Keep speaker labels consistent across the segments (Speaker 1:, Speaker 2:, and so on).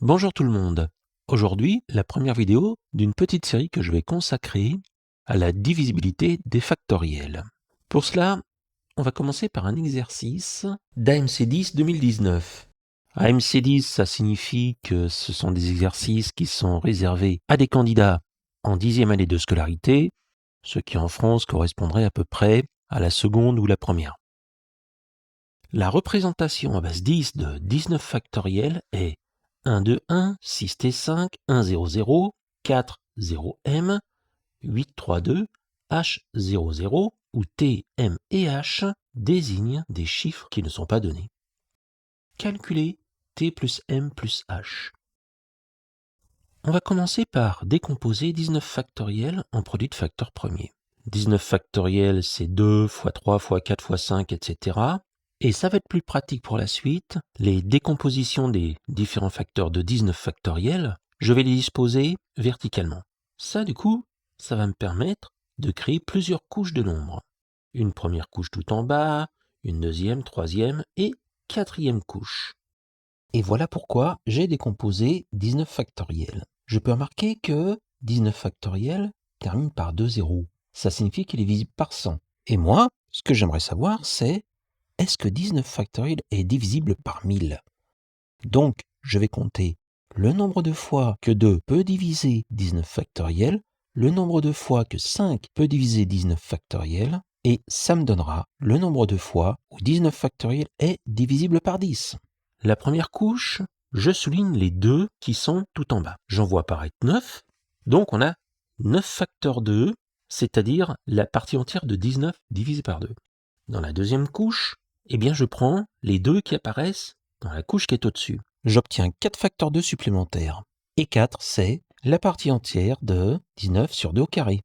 Speaker 1: Bonjour tout le monde. Aujourd'hui, la première vidéo d'une petite série que je vais consacrer à la divisibilité des factoriels. Pour cela, on va commencer par un exercice d'AMC10 2019. AMC10, ça signifie que ce sont des exercices qui sont réservés à des candidats en 10e année de scolarité, ce qui en France correspondrait à peu près à la seconde ou la première. La représentation à base 10 de 19 factoriels est 1, 2, 1, 6T5, 1, 0, 0, 4, 0, M, 8, 3, 2, H, 0, 0, où T, M et H désignent des chiffres qui ne sont pas donnés. Calculer T plus M plus H. On va commencer par décomposer 19 factoriels en produits de facteurs premiers. 19 factoriels, c'est 2 fois 3 fois 4 fois 5, etc. Et ça va être plus pratique pour la suite. Les décompositions des différents facteurs de 19 factoriels, je vais les disposer verticalement. Ça, du coup, ça va me permettre de créer plusieurs couches de nombres. Une première couche tout en bas, une deuxième, troisième et quatrième couche. Et voilà pourquoi j'ai décomposé 19 factoriels. Je peux remarquer que 19 factoriels termine par 2 zéros. Ça signifie qu'il est visible par 100. Et moi, ce que j'aimerais savoir, c'est est-ce que 19 factoriels est divisible par 1000? Donc, je vais compter le nombre de fois que 2 peut diviser 19 factoriels, le nombre de fois que 5 peut diviser 19 factoriels, et ça me donnera le nombre de fois où 19 factoriels est divisible par 10. La première couche, je souligne les 2 qui sont tout en bas. J'en vois apparaître 9, donc on a 9 facteurs de 2, c'est-à-dire la partie entière de 19 divisé par 2. Dans la deuxième couche, eh bien je prends les 2 qui apparaissent dans la couche qui est au-dessus. J'obtiens 4 facteurs 2 supplémentaires. Et 4, c'est la partie entière de 19 sur 2 au carré.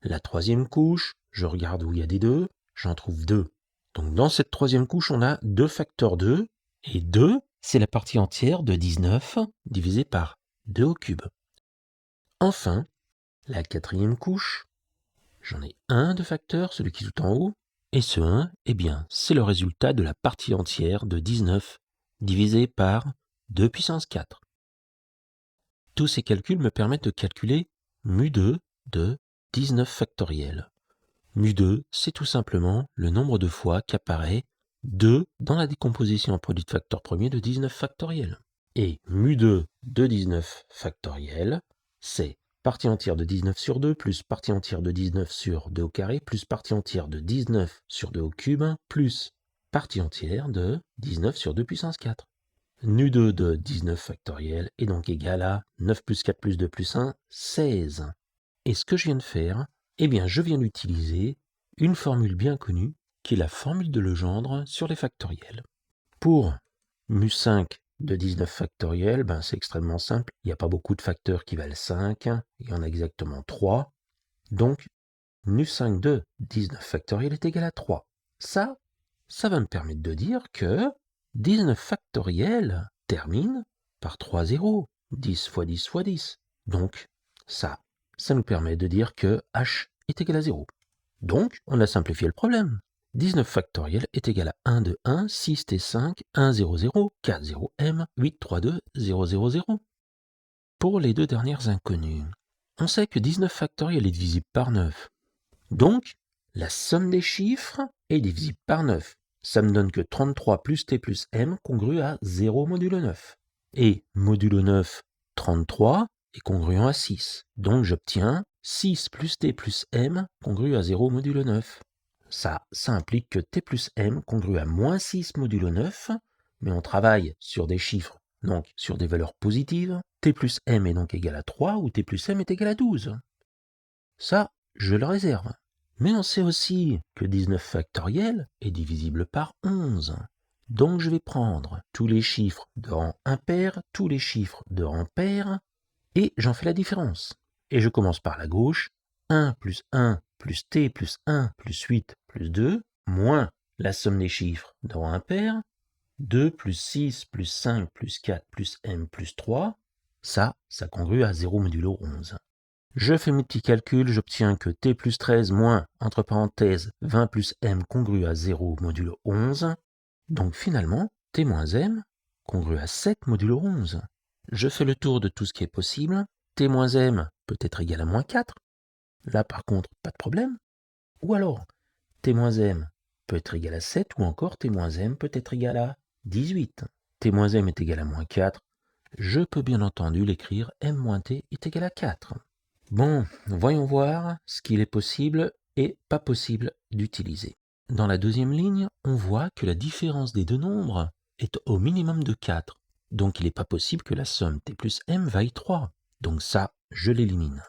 Speaker 1: La troisième couche, je regarde où il y a des 2, j'en trouve 2. Donc dans cette troisième couche, on a 2 facteurs 2, et 2, c'est la partie entière de 19 divisé par 2 au cube. Enfin, la quatrième couche, j'en ai un de facteur, celui qui est tout en haut, et ce 1, eh bien, c'est le résultat de la partie entière de 19 divisé par 2 puissance 4. Tous ces calculs me permettent de calculer mu2 de 19 factoriels. Mu2, c'est tout simplement le nombre de fois qu'apparaît 2 dans la décomposition en produit de facteurs premiers de 19 factoriels. Et mu2 de 19 factoriels, c'est partie entière de 19 sur 2 plus partie entière de 19 sur 2 au carré plus partie entière de 19 sur 2 au cube plus partie entière de 19 sur 2 puissance 4. Nu2 de 19 factoriel est donc égal à 9 plus 4 plus 2 plus 1, 16. Et ce que je viens de faire, eh bien je viens d'utiliser une formule bien connue qui est la formule de Legendre sur les factoriels. Pour mu5 de 19 factoriel, c'est extrêmement simple. Il n'y a pas beaucoup de facteurs qui valent 5. Il y en a exactement 3. Donc, mu5 de 19 factoriel est égal à 3. Ça va me permettre de dire que 19 factoriel termine par 3 zéros. 10 fois 10 fois 10. Donc, ça nous permet de dire que h est égal à 0. Donc, on a simplifié le problème. 19 factoriel est égal à 1, 2, 1, 6, T5, 1, 0, 0, 4, 0, M, 8, 3, 2, 0, 0, 0. Pour les deux dernières inconnues, on sait que 19 factoriel est divisible par 9. Donc, la somme des chiffres est divisible par 9. Ça me donne que 33 plus T plus M congrue à 0 modulo 9. Et modulo 9, 33 est congruent à 6. Donc j'obtiens 6 plus T plus M congrue à 0 modulo 9. Ça implique que T plus M congrue à moins 6 modulo 9, mais on travaille sur des chiffres, donc sur des valeurs positives. T plus M est donc égal à 3 ou T plus M est égal à 12. Ça, je le réserve. Mais on sait aussi que 19 factoriel est divisible par 11. Donc je vais prendre tous les chiffres de rang impair, tous les chiffres de rang pair, et j'en fais la différence. Et je commence par la gauche, 1 plus 1 plus t plus 1 plus 8 plus 2, moins la somme des chiffres de rang impair, 2 plus 6 plus 5 plus 4 plus m plus 3, ça congrue à 0 modulo 11. Je fais mes petits calculs, j'obtiens que t plus 13 moins, entre parenthèses, 20 plus m congrue à 0 modulo 11. Donc finalement, t moins m congru à 7 modulo 11. Je fais le tour de tout ce qui est possible. T moins m peut être égal à moins 4. Là, par contre, pas de problème. Ou alors, T moins m peut être égal à 7, ou encore T moins m peut être égal à 18. T moins m est égal à moins 4. Je peux bien entendu l'écrire m moins t est égal à 4. Bon, voyons voir ce qu'il est possible et pas possible d'utiliser. Dans la deuxième ligne, on voit que la différence des deux nombres est au minimum de 4. Donc il n'est pas possible que la somme t plus m vaille 3. Donc ça, je l'élimine.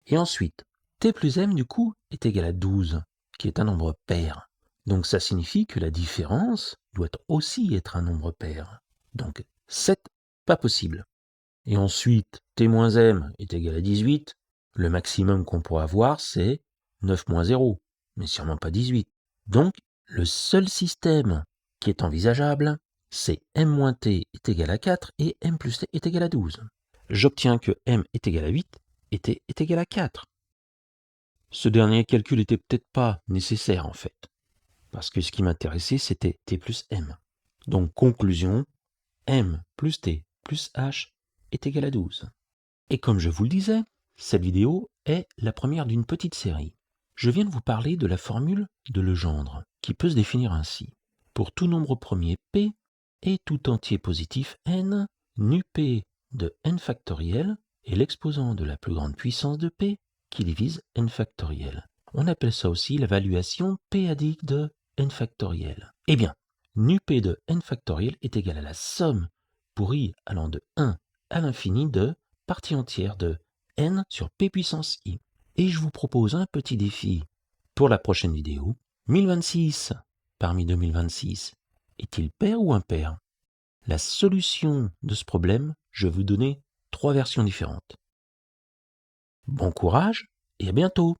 Speaker 1: Et ensuite, t plus m du coup est égal à 12, qui est un nombre pair. Donc ça signifie que la différence doit aussi être un nombre pair. Donc 7, pas possible. Et ensuite, t moins m est égal à 18. Le maximum qu'on pourra avoir, c'est 9 moins 0, mais sûrement pas 18. Donc, le seul système qui est envisageable, c'est m moins t est égal à 4 et m plus t est égal à 12. J'obtiens que m est égal à 8 et t est égal à 4. Ce dernier calcul n'était peut-être pas nécessaire en fait, parce que ce qui m'intéressait, c'était t plus m. Donc, conclusion, m plus t plus h est égal à 12. Et comme je vous le disais, cette vidéo est la première d'une petite série. Je viens de vous parler de la formule de Legendre, qui peut se définir ainsi. Pour tout nombre premier p et tout entier positif n, nu p de n factoriel est l'exposant de la plus grande puissance de p qui divise n factoriel. On appelle ça aussi l'évaluation p-adique de n factoriel. Eh bien, nu p de n factoriel est égal à la somme pour i allant de 1 à l'infini de partie entière de n sur p puissance i. Et je vous propose un petit défi pour la prochaine vidéo. 1026 parmi 2026 est-il pair ou impair? La solution de ce problème, je vais vous donner 3 versions différentes. Bon courage et à bientôt!